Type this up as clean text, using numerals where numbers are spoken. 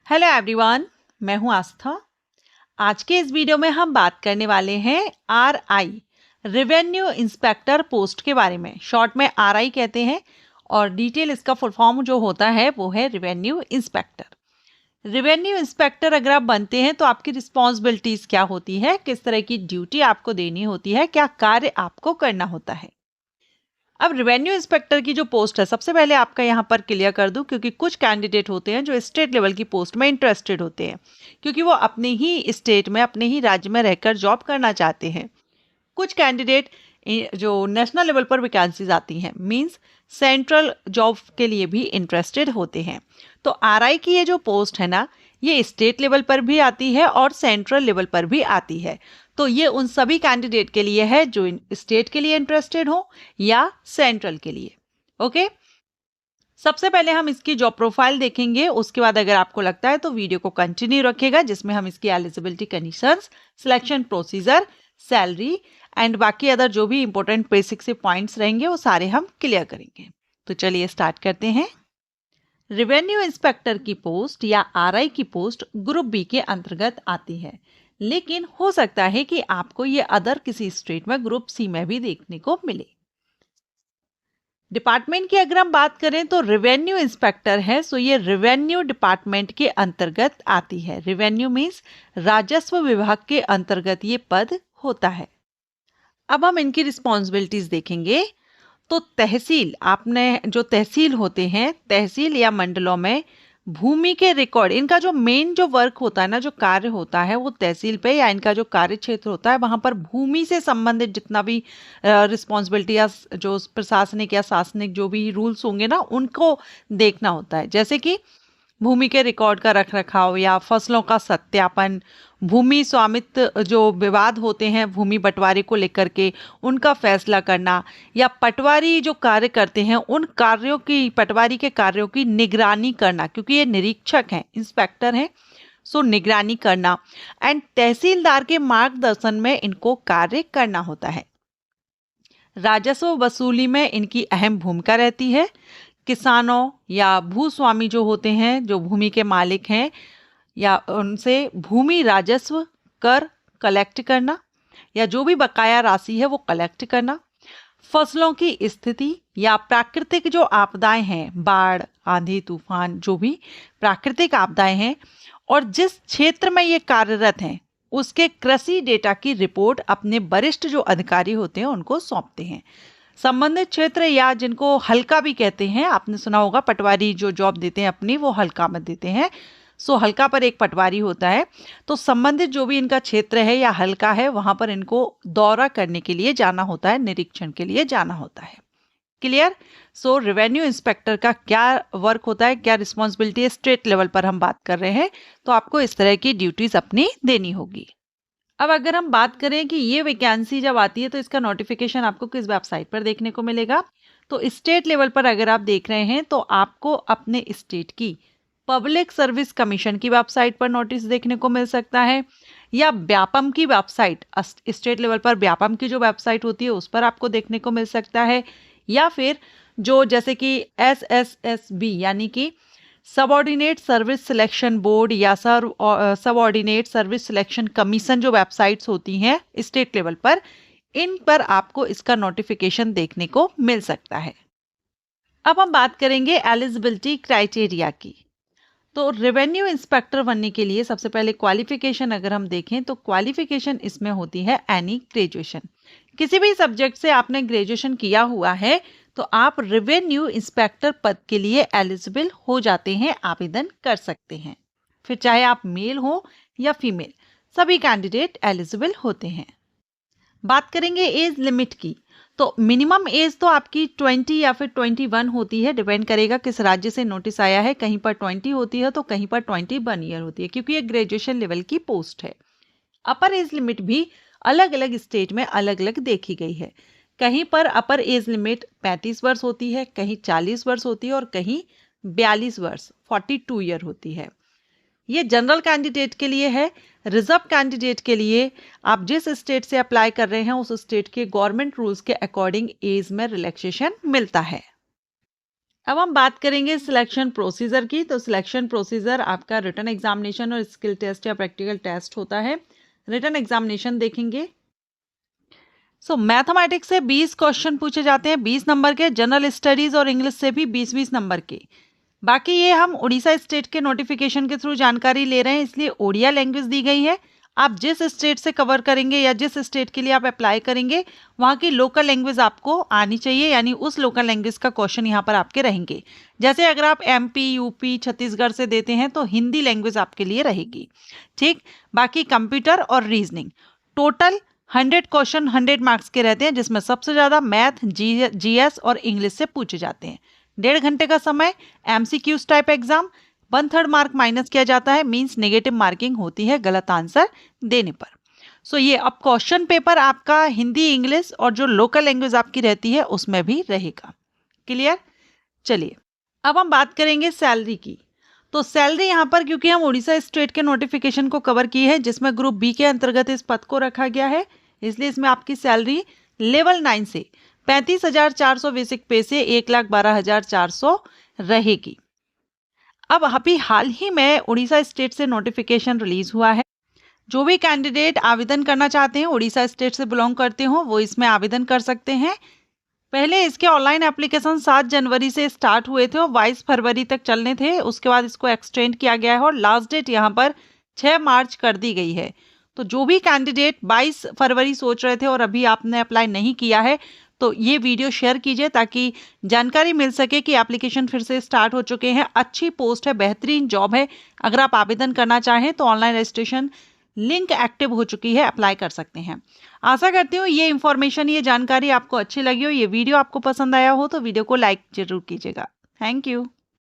Hello everyone, मैं हूं आस्था। आज के इस वीडियो में हम बात करने वाले हैं आरआई रेवेन्यू इंस्पेक्टर पोस्ट के बारे में। शॉर्ट में आरआई कहते हैं और डिटेल इसका फुल फॉर्म जो होता है वो है रेवेन्यू इंस्पेक्टर। रेवेन्यू इंस्पेक्टर अगर आप बनते हैं तो आपकी रिस्पॉन्सिबिलिटीज क्या होती है, किस तरह की ड्यूटी आपको देनी होती है, क्या कार्य आपको करना होता है। अब रेवेन्यू इंस्पेक्टर की जो पोस्ट है, सबसे पहले आपका यहाँ पर क्लियर कर दूं, क्योंकि कुछ कैंडिडेट होते हैं जो स्टेट लेवल की पोस्ट में इंटरेस्टेड होते हैं, क्योंकि वो अपने ही स्टेट में, अपने ही राज्य में रहकर जॉब करना चाहते हैं। कुछ कैंडिडेट जो नेशनल लेवल पर वैकेंसीज आती हैं, मींस सेंट्रल जॉब के लिए भी इंटरेस्टेड होते हैं। तो आरआई की ये जो पोस्ट है ना, ये स्टेट लेवल पर भी आती है और सेंट्रल लेवल पर भी आती है। तो ये उन सभी कैंडिडेट के लिए है जो स्टेट के लिए इंटरेस्टेड हो या सेंट्रल के लिए। ओके, सबसे पहले हम इसकी जॉब प्रोफाइल देखेंगे, उसके बाद अगर आपको लगता है तो वीडियो को कंटिन्यू रखिएगा, जिसमें हम इसकी eligibility conditions, selection procedure, salary and बाकी अदर जो भी इंपॉर्टेंट बेसिक से पॉइंट्स रहेंगे वो सारे हम क्लियर करेंगे। तो चलिए स्टार्ट करते हैं। रेवेन्यू इंस्पेक्टर की पोस्ट या आरआई की पोस्ट ग्रुप बी के अंतर्गत आती है, लेकिन हो सकता है कि आपको ये अदर किसी स्टेट में ग्रुप सी में भी देखने को मिले। डिपार्टमेंट की अगर हम बात करें तो रेवेन्यू इंस्पेक्टर है, सो ये रेवेन्यू डिपार्टमेंट के अंतर्गत आती है। रेवेन्यू मीन्स राजस्व विभाग के अंतर्गत ये पद होता है। अब हम इनकी रिस्पॉन्सिबिलिटीज देखेंगे। तो तहसील, आपने जो तहसील होते हैं, तहसील या मंडलों में भूमि के रिकॉर्ड, इनका जो मेन जो वर्क होता है ना, जो कार्य होता है वो तहसील पे, या इनका जो कार्य क्षेत्र होता है वहां पर भूमि से संबंधित जितना भी रिस्पॉन्सिबिलिटी या जो प्रशासनिक या शासनिक जो भी रूल्स होंगे ना, उनको देखना होता है। जैसे कि भूमि के रिकॉर्ड का रख रखाव या फसलों का सत्यापन, भूमि स्वामित्व जो विवाद होते हैं भूमि बंटवारे को लेकर के, उनका फैसला करना, या पटवारी जो कार्य करते हैं उन कार्यों की, पटवारी के कार्यों की निगरानी करना, क्योंकि ये निरीक्षक हैं, इंस्पेक्टर हैं, सो निगरानी करना, एंड तहसीलदार के मार्गदर्शन में इनको कार्य करना होता है। राजस्व वसूली में इनकी अहम भूमिका रहती है। किसानों या भूस्वामी जो होते हैं, जो भूमि के मालिक हैं, या उनसे भूमि राजस्व कर कलेक्ट करना, या जो भी बकाया राशि है वो कलेक्ट करना। फसलों की स्थिति या प्राकृतिक जो आपदाएं हैं, बाढ़, आंधी, तूफान, जो भी प्राकृतिक आपदाएं हैं, और जिस क्षेत्र में ये कार्यरत हैं उसके कृषि डेटा की रिपोर्ट अपने वरिष्ठ जो अधिकारी होते हैं उनको सौंपते हैं। संबंधित क्षेत्र या जिनको हल्का भी कहते हैं, आपने सुना होगा पटवारी जो जॉब देते हैं अपनी, वो हल्का में देते हैं। सो हल्का पर एक पटवारी होता है। तो संबंधित जो भी इनका क्षेत्र है या हल्का है, वहां पर इनको दौरा करने के लिए जाना होता है, निरीक्षण के लिए जाना होता है। क्लियर? सो रेवेन्यू इंस्पेक्टर का क्या वर्क होता है, क्या रिस्पॉन्सिबिलिटी है, स्टेट लेवल पर हम बात कर रहे हैं, तो आपको इस तरह की ड्यूटीज अपनी देनी होगी। अब अगर हम बात करें कि ये वैकेंसी जब आती है तो इसका नोटिफिकेशन आपको किस वेबसाइट पर देखने को मिलेगा, तो स्टेट लेवल पर अगर आप देख रहे हैं तो आपको अपने स्टेट की पब्लिक सर्विस कमीशन की वेबसाइट पर नोटिस देखने को मिल सकता है, या व्यापम की वेबसाइट, स्टेट लेवल पर व्यापम की जो वेबसाइट होती है उस पर आपको देखने को मिल सकता है, या फिर जो जैसे कि SSSB यानी कि सबऑर्डिनेट सर्विस सिलेक्शन बोर्ड या सबऑर्डिनेट सर्विस सिलेक्शन कमीशन जो वेबसाइट्स होती हैं स्टेट लेवल पर, इन पर आपको इसका नोटिफिकेशन देखने को मिल सकता है। अब हम बात करेंगे एलिजिबिलिटी क्राइटेरिया की। तो रेवेन्यू इंस्पेक्टर बनने के लिए सबसे पहले क्वालिफिकेशन अगर हम देखें तो क्वालिफिकेशन इसमें होती है एनी ग्रेजुएशन। किसी भी सब्जेक्ट से आपने ग्रेजुएशन किया हुआ है तो आप रेवेन्यू इंस्पेक्टर पद के लिए एलिजिबल हो जाते हैं, आवेदन कर सकते हैं। फिर चाहे आप मेल हो या फीमेल, सभी कैंडिडेट एलिजिबल होते हैं। बात करेंगे एज लिमिट की। तो मिनिमम एज तो आपकी 20 या फिर 21 होती है, डिपेंड करेगा किस राज्य से नोटिस आया है। कहीं पर 20 होती है तो कहीं पर 21 ईयर होती है, क्योंकि ये ग्रेजुएशन लेवल की पोस्ट है। अपर एज लिमिट भी अलग अलग स्टेट में अलग अलग देखी गई है। कहीं पर अपर एज लिमिट 35 वर्ष होती है, कहीं 40 वर्ष होती है, और कहीं 42 वर्ष 42 ईयर होती है। ये जनरल कैंडिडेट के लिए है। रिजर्व कैंडिडेट के लिए आप जिस स्टेट से अप्लाई कर रहे हैं उस स्टेट के गवर्नमेंट रूल्स के अकॉर्डिंग एज में रिलैक्सेशन मिलता है। अब हम बात करेंगे सिलेक्शन प्रोसीजर की। तो सिलेक्शन प्रोसीजर आपका रिटन एग्जामिनेशन और स्किल टेस्ट या प्रैक्टिकल टेस्ट होता है। रिटन एग्जामिनेशन देखेंगे। मैथमेटिक्स से 20 क्वेश्चन पूछे जाते हैं 20 नंबर के, जनरल स्टडीज और इंग्लिश से भी 20-20 नंबर के। बाकी ये हम उड़ीसा स्टेट के नोटिफिकेशन के थ्रू जानकारी ले रहे हैं, इसलिए ओडिया लैंग्वेज दी गई है। आप जिस स्टेट से कवर करेंगे या जिस स्टेट के लिए आप अप्लाई करेंगे वहाँ की लोकल लैंग्वेज आपको आनी चाहिए, यानी उस लोकल लैंग्वेज का क्वेश्चन यहाँ पर आपके रहेंगे। जैसे अगर आप MP, UP, छत्तीसगढ़ से देते हैं तो हिंदी लैंग्वेज आपके लिए रहेगी। ठीक, बाकी कंप्यूटर और रीजनिंग टोटल 100 क्वेश्चन 100 मार्क्स के रहते हैं, जिसमें सबसे ज़्यादा मैथ, GS और इंग्लिश से पूछे जाते हैं। 1.5 घंटे का समय, MCQs type exam, 1/3 mark minus किया जाता है, मींस नेगेटिव मार्किंग होती है गलत आंसर देने पर। ये अब क्वेश्चन पेपर आपका हिंदी, इंग्लिश और जो लोकल लैंग्वेज आपकी रहती है उसमें भी रहेगा। क्लियर? चलिए अब हम बात करेंगे सैलरी की। तो सैलरी यहाँ पर, क्योंकि हम उड़ीसा स्टेट के नोटिफिकेशन को कवर की है जिसमें ग्रुप बी के अंतर्गत इस पद को रखा गया है, इसलिए इसमें आपकी सैलरी लेवल 9 से 35,400 बेसिक पे से 1,12,400 रहेगी। अब अभी हाल ही में उड़ीसा स्टेट से नोटिफिकेशन रिलीज हुआ है। जो भी कैंडिडेट आवेदन करना चाहते हैं, उड़ीसा स्टेट से बिलोंग करते हो, वो इसमें आवेदन कर सकते हैं। पहले इसके ऑनलाइन एप्लीकेशन 7 जनवरी से स्टार्ट हुए थे और 22 फरवरी तक चलने थे। उसके बाद इसको एक्सटेंड किया गया है और लास्ट डेट यहाँ पर 6 मार्च कर दी गई है। तो जो भी कैंडिडेट 22 फरवरी सोच रहे थे और अभी आपने अप्लाई नहीं किया है, तो ये वीडियो शेयर कीजिए ताकि जानकारी मिल सके कि एप्लीकेशन फिर से स्टार्ट हो चुके हैं। अच्छी पोस्ट है, बेहतरीन जॉब है। अगर आप आवेदन करना चाहें तो ऑनलाइन रजिस्ट्रेशन लिंक एक्टिव हो चुकी है, अप्लाई कर सकते हैं। आशा करती हूँ ये इन्फॉर्मेशन, ये जानकारी आपको अच्छी लगी हो, ये वीडियो आपको पसंद आया हो तो वीडियो को लाइक जरूर कीजिएगा। Thank you.